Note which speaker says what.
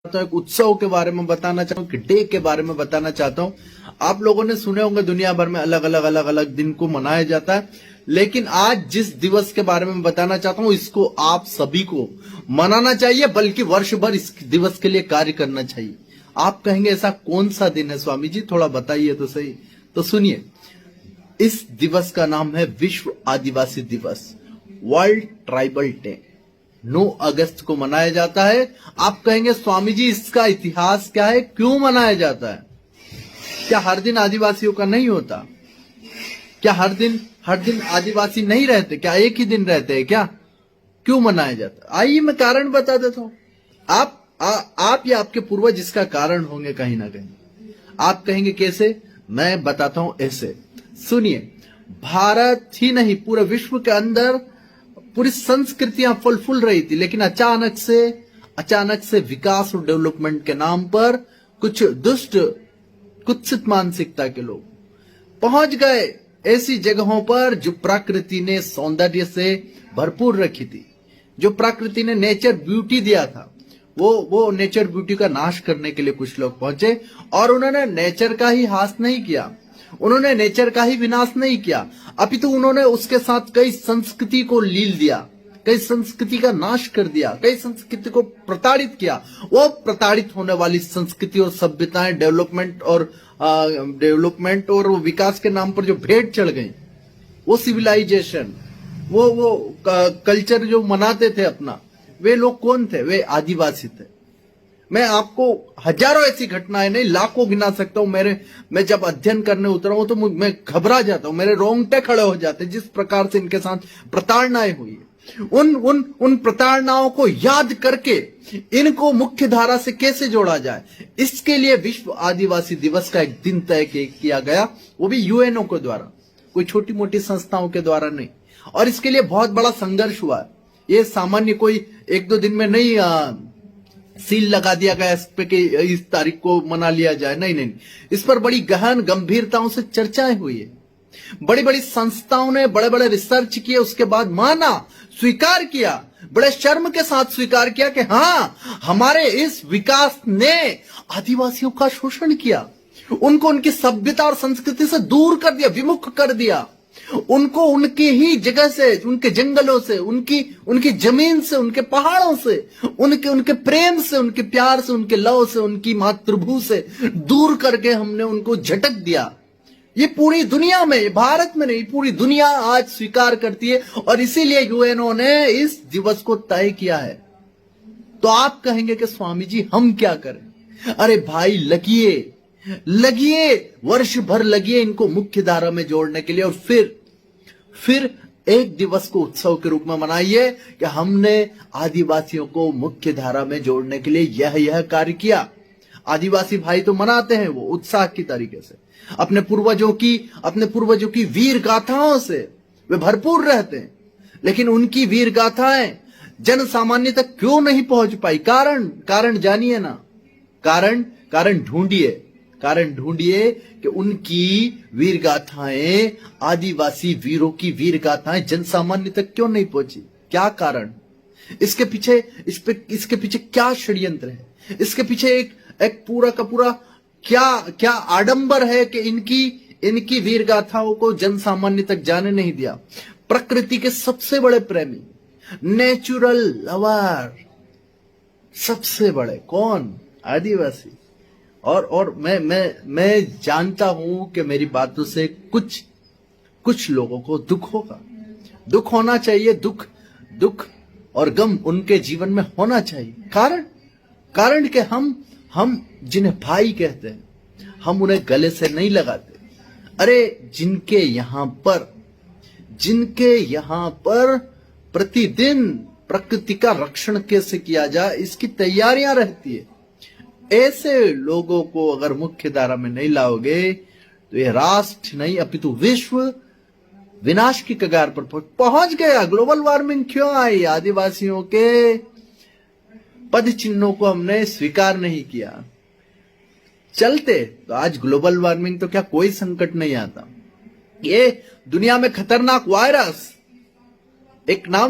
Speaker 1: तो एक उत्सव के बारे में बताना चाहता हूँ, डे के बारे में बताना चाहता हूँ। आप लोगों ने सुने होंगे दुनिया भर में अलग अलग दिन को मनाया जाता है, लेकिन आज जिस दिवस के बारे में बताना चाहता हूँ इसको आप सभी को मनाना चाहिए, बल्कि वर्ष भर इस दिवस के लिए कार्य करना चाहिए। आप कहेंगे ऐसा कौन सा दिन है स्वामी जी, थोड़ा बताइए तो सही। तो सुनिए, इस दिवस का नाम है विश्व आदिवासी दिवस, वर्ल्ड ट्राइबल डे। 9 अगस्त को मनाया जाता है। आप कहेंगे स्वामी जी इसका इतिहास क्या है, क्यों मनाया जाता है? क्या हर दिन आदिवासियों का नहीं होता? क्या हर दिन आदिवासी नहीं रहते? क्या एक ही दिन रहते हैं क्या? क्यों मनाया जाता है? आइए मैं कारण बता देता हूं। आप या आपके पूर्वज इसका कारण होंगे कहीं ना कहीं। आप कहेंगे कैसे? मैं बताता हूं ऐसे। सुनिए, भारत ही नहीं पूरे विश्व के अंदर पूरी संस्कृतियां फल फूल रही थी, लेकिन अचानक से विकास और डेवलपमेंट के नाम पर कुछ दुष्ट कुत्सित मानसिकता के लोग पहुंच गए ऐसी जगहों पर जो प्रकृति ने सौंदर्य से भरपूर रखी थी, जो प्रकृति ने नेचर ब्यूटी दिया था। वो नेचर ब्यूटी का नाश करने के लिए कुछ लोग पहुंचे और उन्होंने नेचर का ही हास नहीं किया, उन्होंने नेचर का ही विनाश नहीं किया, अपितु उन्होंने उसके साथ कई संस्कृति को लील दिया, कई संस्कृति का नाश कर दिया, कई संस्कृति को प्रताड़ित किया। वो प्रताड़ित होने वाली संस्कृति और सभ्यताएं डेवलपमेंट और विकास के नाम पर जो भेंट चढ़ गई, वो सिविलाइजेशन, वो कल्चर जो मनाते थे अपना, वे लोग कौन थे? वे आदिवासी थे। मैं आपको हजारों ऐसी घटनाएं नहीं लाखों गिना सकता हूं। मैं जब अध्ययन करने उतरा हूं तो मैं घबरा जाता हूं, मेरे रोंगटे खड़े हो जाते जिस प्रकार से इनके साथ प्रताड़नाएं हुई है। उन प्रताड़नाओं को याद करके इनको मुख्य धारा से कैसे जोड़ा जाए, इसके लिए विश्व आदिवासी दिवस का एक दिन तय किया गया, वो भी यूएनओ के द्वारा, कोई छोटी मोटी संस्थाओं के द्वारा नहीं। और इसके लिए बहुत बड़ा संघर्ष हुआ। ये सामान्य कोई 1-2 दिन में नहीं सील लगा दिया गया इस पे कि इस तारीख को मना लिया जाए, नहीं। इस पर बड़ी गहन गंभीरताओं से चर्चाएं हुई है। बड़ी बड़ी संस्थाओं ने बड़े बड़े रिसर्च किए, उसके बाद माना, स्वीकार किया, बड़े शर्म के साथ स्वीकार किया कि हाँ, हमारे इस विकास ने आदिवासियों का शोषण किया, उनको उनकी सभ्यता और संस्कृति से दूर कर दिया, विमुख कर दिया, उनको उनकी ही जगह से, उनके जंगलों से, उनकी जमीन से, उनके पहाड़ों से, उनके प्रेम से, उनके प्यार से, उनके लव से, उनकी मातृभू से दूर करके हमने उनको झटक दिया। ये पूरी दुनिया में, भारत में नहीं, पूरी दुनिया आज स्वीकार करती है और इसीलिए यूएनओ ने इस दिवस को तय किया है। तो आप कहेंगे कि स्वामी जी हम क्या करें? अरे भाई लगिए, वर्ष भर लगिए इनको मुख्य धारा में जोड़ने के लिए, और फिर एक दिवस को उत्सव के रूप में मनाइए कि हमने आदिवासियों को मुख्य धारा में जोड़ने के लिए यह कार्य किया। आदिवासी भाई तो मनाते हैं वो उत्साह की तरीके से, अपने पूर्वजों की वीर गाथाओं से वे भरपूर रहते हैं, लेकिन उनकी वीर गाथाएं जन सामान्य तक क्यों नहीं पहुंच पाई? कारण जानिए ना, कारण ढूंढिए कि उनकी वीर गाथाएं, आदिवासी वीरों की वीर गाथाएं जन सामान्य तक क्यों नहीं पहुंची? क्या कारण? इसके पीछे क्या षड्यंत्र है? इसके पीछे एक पूरा का पूरा क्या आडंबर है कि इनकी वीर गाथाओं को जन सामान्य तक जाने नहीं दिया। प्रकृति के सबसे बड़े प्रेमी, नेचुरल लवर, सबसे बड़े कौन? आदिवासी। और मैं जानता हूं कि मेरी बातों से कुछ लोगों को दुख होगा, दुख होना चाहिए, दुख और गम उनके जीवन में होना चाहिए। कारण कि हम जिन्हें भाई कहते हैं, हम उन्हें गले से नहीं लगाते। अरे जिनके यहां पर प्रतिदिन प्रकृति का रक्षण कैसे किया जाए इसकी तैयारियां रहती है, ऐसे लोगों को अगर मुख्य धारा में नहीं लाओगे तो यह राष्ट्र नहीं अपितु विश्व विनाश की कगार पर पहुंच गया। ग्लोबल वार्मिंग क्यों आई? आदिवासियों के पद चिन्हों को हमने स्वीकार नहीं किया। चलते तो आज ग्लोबल वार्मिंग तो क्या कोई संकट नहीं आता। ये दुनिया में खतरनाक वायरस, एक नाम